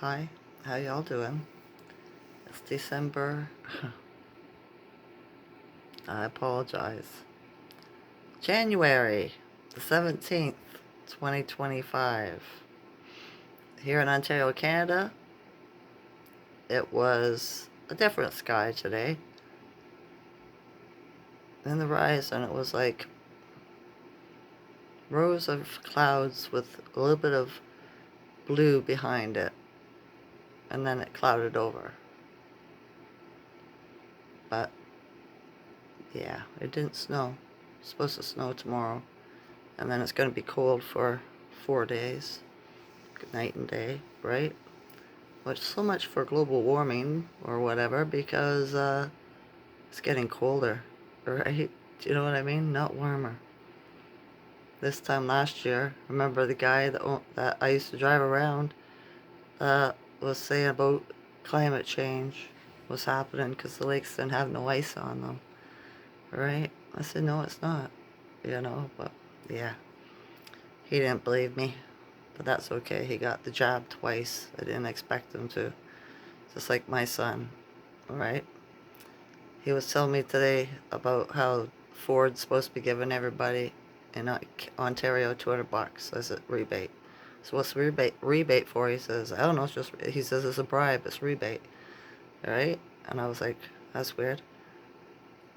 Hi, how y'all doing? It's December. I apologize. January the 17th, 2025. Here in Ontario, Canada, it was a different sky today. In the horizon, it was like rows of clouds with a little bit of blue behind it, and then it clouded over. But yeah, it didn't snow. It's supposed to snow tomorrow, and then it's going to be cold for 4 days. Night and day, right? Which so much for global warming or whatever, because it's getting colder, right? Do you know what I mean? Not warmer. This time last year, remember the guy that I used to drive around was saying about climate change was happening because the lakes didn't have no ice on them, right? I said, no, it's not, but yeah, he didn't believe me. But that's okay. He got the jab twice. I didn't expect him to. Just like my son, right? He was telling me today about how Ford's supposed to be giving everybody in Ontario $200 as a rebate. So what's the rebate for? He says, I don't know. He says it's a bribe. It's rebate, right? And I was like, that's weird.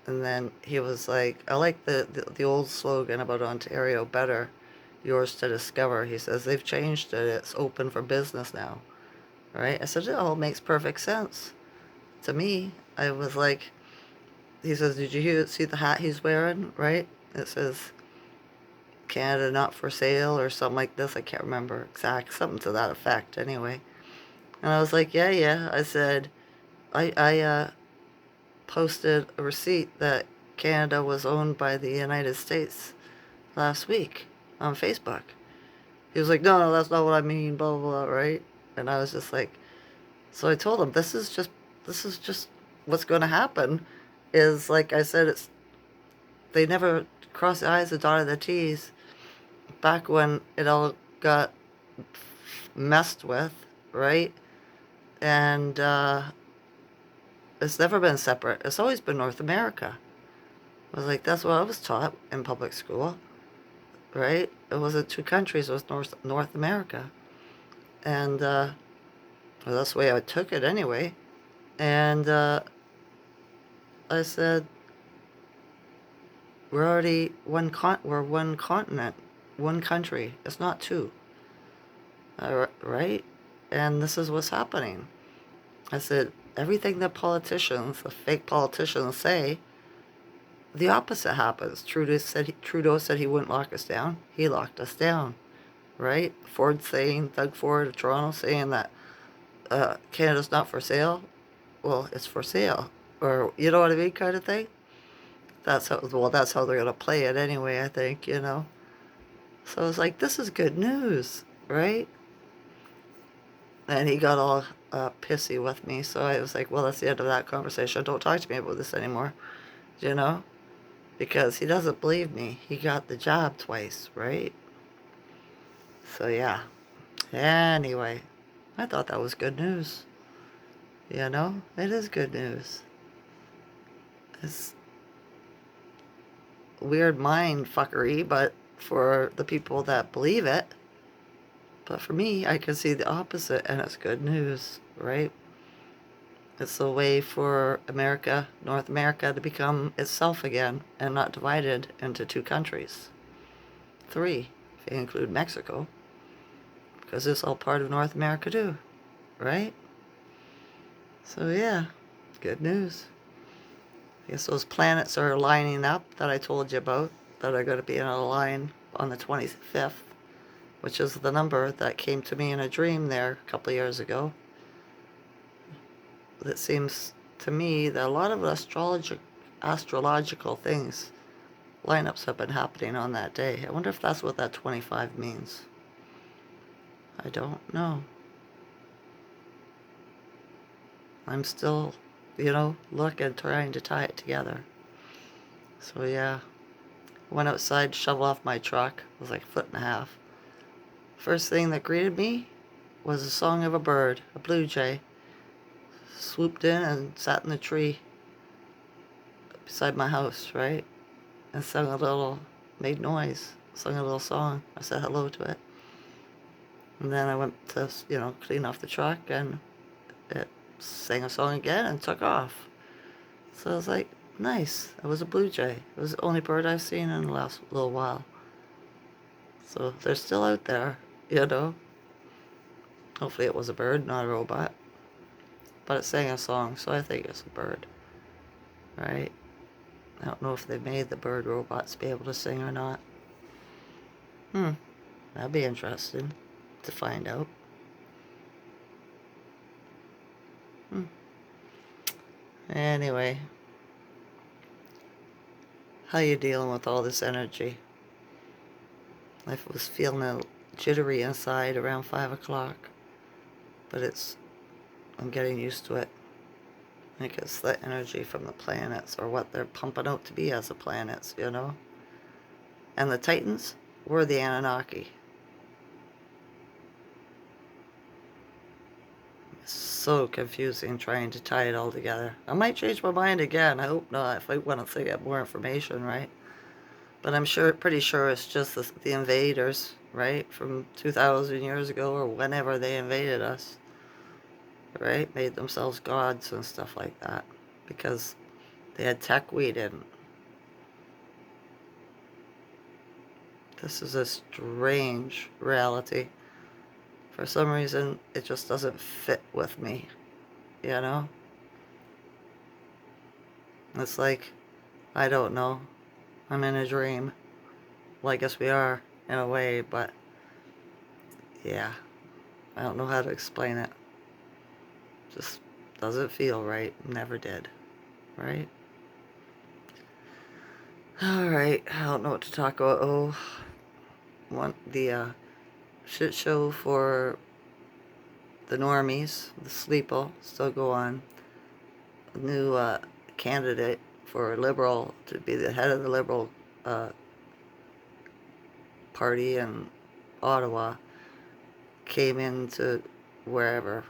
And then he was like, I like the old slogan about Ontario better, yours to discover. He says they've changed it. It's open for business now, right? I said it all makes perfect sense to me. I was like, he says, did you see the hat he's wearing, right? It says Canada not for sale or something like this. I can't remember exact, something to that effect anyway. And I was like, yeah. I said, I posted a receipt that Canada was owned by the United States last week on Facebook. He was like, no, that's not what I mean, blah, blah, blah, right? And I was just like, so I told him, this is just what's going to happen is, like I said, they never crossed the I's and dotted the T's back when it all got messed with, right? And it's never been separate. It's always been North America. I was like, that's what I was taught in public school, right? It wasn't two countries, it was North America. And well, that's the way I took it anyway. And I said, we're one continent, one country. It's not two, right? And this is what's happening. I said, everything that the fake politicians say, the opposite happens. Trudeau said he wouldn't lock us down. He locked us down, right? Doug Ford of Toronto saying that Canada's not for sale. Well, it's for sale, or you know what I mean, kind of thing. That's how they're gonna play it anyway. I think. So I was like, this is good news, right? And he got all pissy with me. So I was like, well, that's the end of that conversation. Don't talk to me about this anymore, you know? Because he doesn't believe me. He got the job twice, right? So yeah. Anyway, I thought that was good news. It is good news. It's weird mind fuckery, but for the people that believe it. But for me, I can see the opposite, and it's good news, right? It's a way for North America, to become itself again and not divided into two countries. Three, if you include Mexico, because it's all part of North America too, right? So yeah, good news. I guess those planets are lining up that I told you about, that are going to be in a line on the 25th, which is the number that came to me in a dream there a couple of years ago. It seems to me that a lot of astrological things, lineups have been happening on that day. I wonder if that's what that 25 means. I don't know. I'm still, looking, trying to tie it together. So yeah, went outside to shovel off my truck. It was like a foot and a half. First thing that greeted me was a song of a bird, a blue jay, swooped in and sat in the tree beside my house, right? And sung a little, made noise, sung a little song. I said hello to it. And then I went to, clean off the truck, and it sang a song again and took off. So I was like, nice. It was a blue jay. It was the only bird I've seen in the last little while. So they're still out there, you know. Hopefully it was a bird, not a robot. But it sang a song, so I think it's a bird, right? I don't know if they made the bird robots be able to sing or not. That'd be interesting to find out. Anyway, how you dealing with all this energy? I was feeling a jittery inside around 5 o'clock, but I'm getting used to it. I think it's the energy from the planets, or what they're pumping out to be as the planets, you know? And the Titans were the Anunnaki. It's so confusing trying to tie it all together. I might change my mind again. I hope not, if I want to get more information, right? But I'm pretty sure it's just the invaders, right? From 2,000 years ago, or whenever they invaded us, right? Made themselves gods and stuff like that. Because they had tech we didn't. This is a strange reality. For some reason, it just doesn't fit with me, you know? It's like, I don't know. I'm in a dream. Well, I guess we are, in a way, but yeah. I don't know how to explain it. Just doesn't feel right. Never did. Right? Alright, I don't know what to talk about. The shit show for the normies, the sleeple, still go on. A new candidate for Liberal to be the head of the Liberal party in Ottawa came into wherever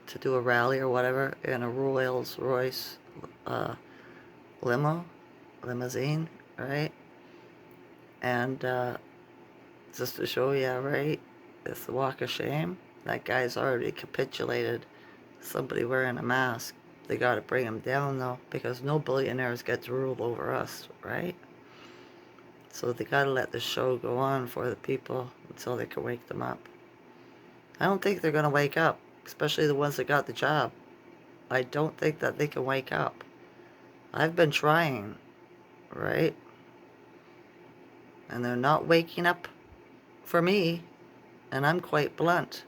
to do a rally or whatever in a Rolls Royce limousine, right? And just to show you, right? It's the walk of shame. That guy's already capitulated. Somebody wearing a mask. They got to bring him down, though, because no billionaires get to rule over us, right? So they got to let the show go on for the people until they can wake them up. I don't think they're going to wake up, especially the ones that got the job. I don't think that they can wake up. I've been trying, right? And they're not waking up for me, and I'm quite blunt.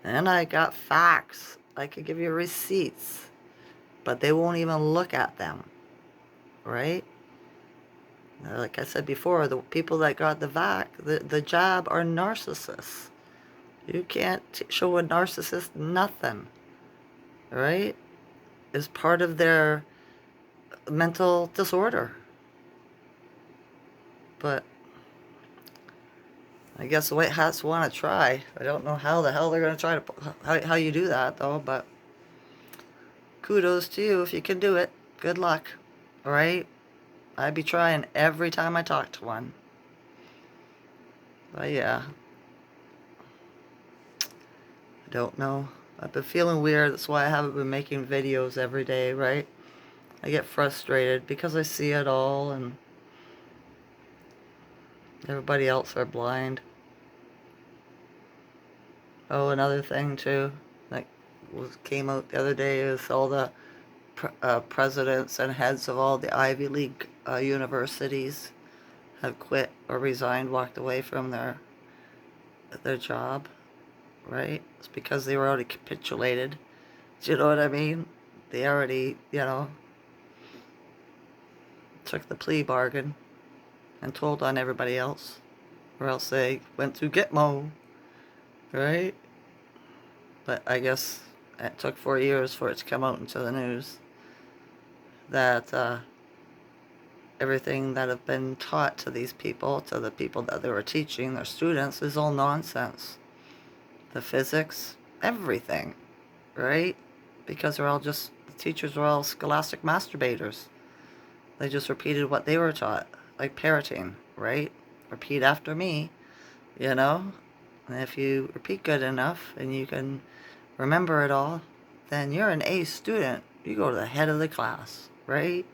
And I got facts. I could give you receipts, but they won't even look at them, right? Like I said before, the people that got the job are narcissists. You can't show a narcissist nothing, right? It's part of their mental disorder. But I guess the White Hats want to try. I don't know how the hell they're going to try to, how you do that, though, but kudos to you if you can do it. Good luck, all right? I'd be trying every time I talk to one. But yeah, I don't know. I've been feeling weird. That's why I haven't been making videos every day, right? I get frustrated because I see it all and everybody else are blind. Oh, another thing too, that came out the other day is all the presidents and heads of all the Ivy League universities have quit or resigned, walked away from their job, right? It's because they were already capitulated. Do you know what I mean? They already, took the plea bargain and told on everybody else, or else they went to Gitmo, right? But I guess it took 4 years for it to come out into the news that everything that have been taught to these people, to the people that they were teaching, their students, is all nonsense. the physics, everything, right? Because the teachers were all scholastic masturbators. They just repeated what they were taught, like parroting, right? Repeat after me, you know? And if you repeat good enough and you can remember it all, then you're an A student. You go to the head of the class, right?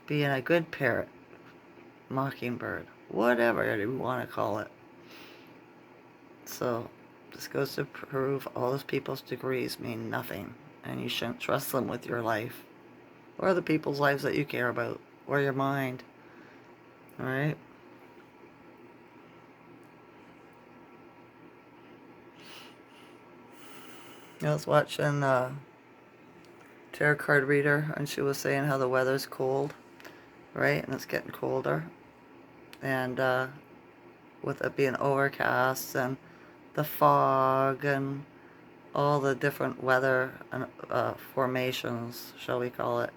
Being a good parrot, mockingbird, whatever you want to call it. So this goes to prove all those people's degrees mean nothing, and you shouldn't trust them with your life, or the people's lives that you care about, or your mind. All right? I was watching tarot card reader, and she was saying how the weather's cold, right? And it's getting colder, and with it being overcast and the fog and all the different weather formations, shall we call it,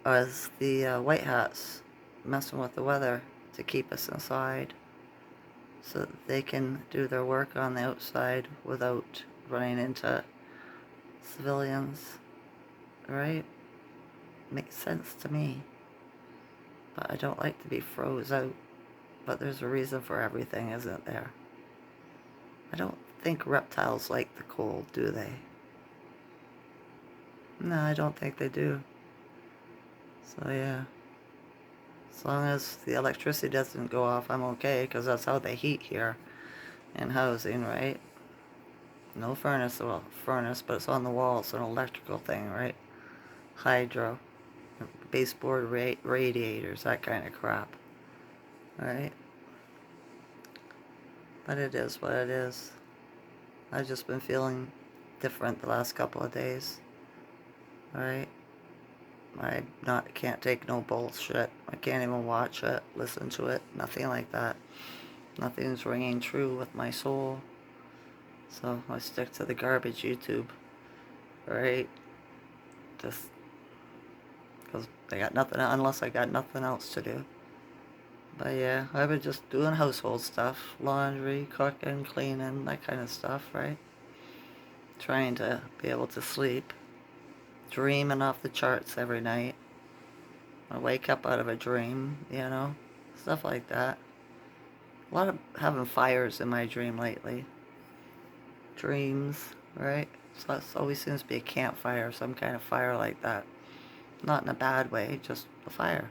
as the white hats messing with the weather to keep us inside so that they can do their work on the outside without running into civilians, right? Makes sense to me. But I don't like to be froze out. But there's a reason for everything, isn't there? I don't think reptiles like the cold, do they? No, I don't think they do. So yeah. As long as the electricity doesn't go off, I'm okay, because that's how they heat here in housing, right? No furnace, well, furnace, but it's on the wall. It's an electrical thing, right? Hydro, baseboard radiators, that kind of crap, right? But it is what it is. I've just been feeling different the last couple of days, right? Can't take no bullshit. I can't even watch it, listen to it, nothing like that. Nothing's ringing true with my soul. So I stick to the garbage YouTube, right? Just because I got nothing, unless I got nothing else to do. But yeah, I've been just doing household stuff, laundry, cooking, cleaning, that kind of stuff, right? Trying to be able to sleep, dreaming off the charts every night. I wake up out of a dream, stuff like that. A lot of having fires in my dream lately. Dreams, right? So it always seems to be a campfire, some kind of fire like that. Not in a bad way, just a fire.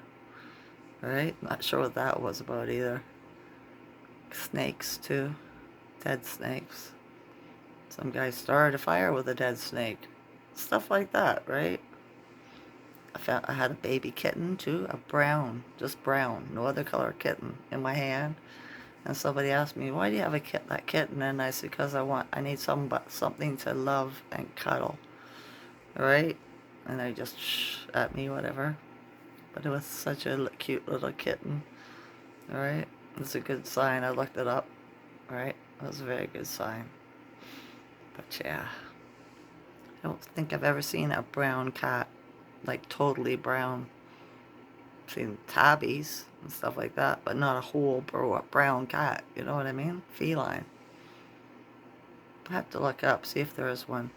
Right? Not sure what that was about either. Snakes, too. Dead snakes. Some guy started a fire with a dead snake. Stuff like that, right? I had a baby kitten, too. A brown, just brown, no other color kitten in my hand. And somebody asked me, why do you have that kitten? And I said, because I need something to love and cuddle. Right? And they just at me, whatever. But it was such a cute little kitten. Alright? It's a good sign. I looked it up. Alright? It was a very good sign. But yeah. I don't think I've ever seen a brown cat. Like totally brown. I've seen tabbies and stuff like that. But not a whole brown cat. You know what I mean? Feline. I have to look up, see if there is one.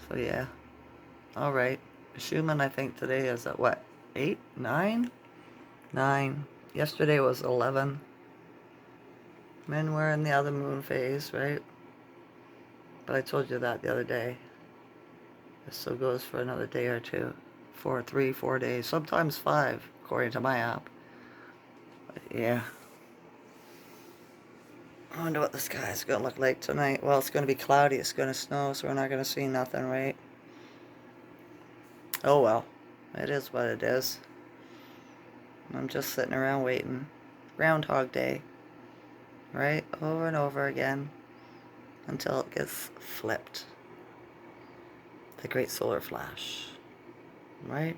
So yeah. Alright. Schuman, I think today is at what? 8? 9? 9. Yesterday was 11. Men were in the other moon phase, right? But I told you that the other day. This still goes for another day or two. 4 days. Sometimes 5, according to my app. But yeah. I wonder what the sky is going to look like tonight. Well, it's going to be cloudy. It's going to snow, so we're not going to see nothing, right? Oh well. It is what it is. I'm just sitting around waiting. Groundhog Day. Right? Over and over again. Until it gets flipped. The great solar flash. Right?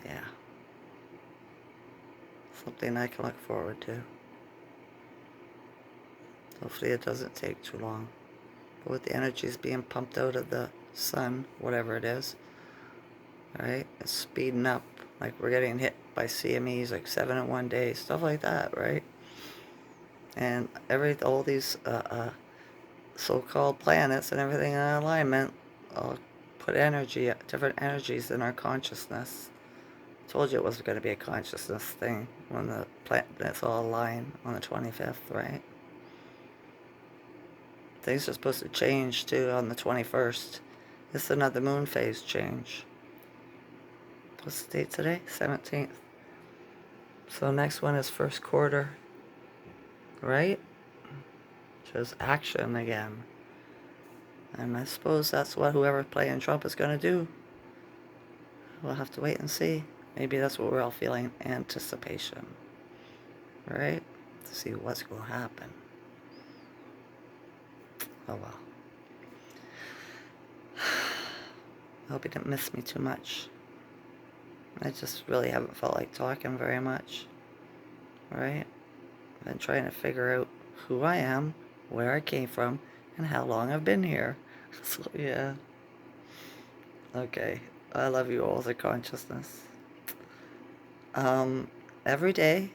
Yeah. Something I can look forward to. Hopefully it doesn't take too long. But with the energies being pumped out of the sun, whatever it is, right? It's speeding up. Like we're getting hit by CMEs like 7 in one day. Stuff like that, right? And all these so-called planets and everything in alignment all put different energies in our consciousness. Told you it was going to be a consciousness thing when the planets all align on the 25th, right? Things are supposed to change too on the 21st. It's another moon phase change. What's the date today? 17th. So next one is first quarter, right? Shows action again. And I suppose that's what whoever's playing Trump is going to do. We'll have to wait and see. Maybe that's what we're all feeling, anticipation. Right? To see what's going to happen. Oh well. I hope you didn't miss me too much. I just really haven't felt like talking very much. Right? I've been trying to figure out who I am, where I came from, and how long I've been here. So, yeah. Okay. I love you all, the consciousness. Every day,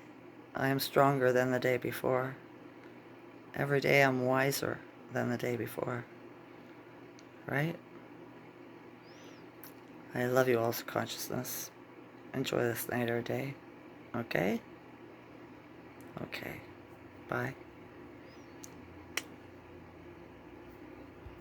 I am stronger than the day before. Every day, I'm wiser than the day before. Right? I love you all's consciousness. Enjoy this night or day. Okay? Okay. Bye.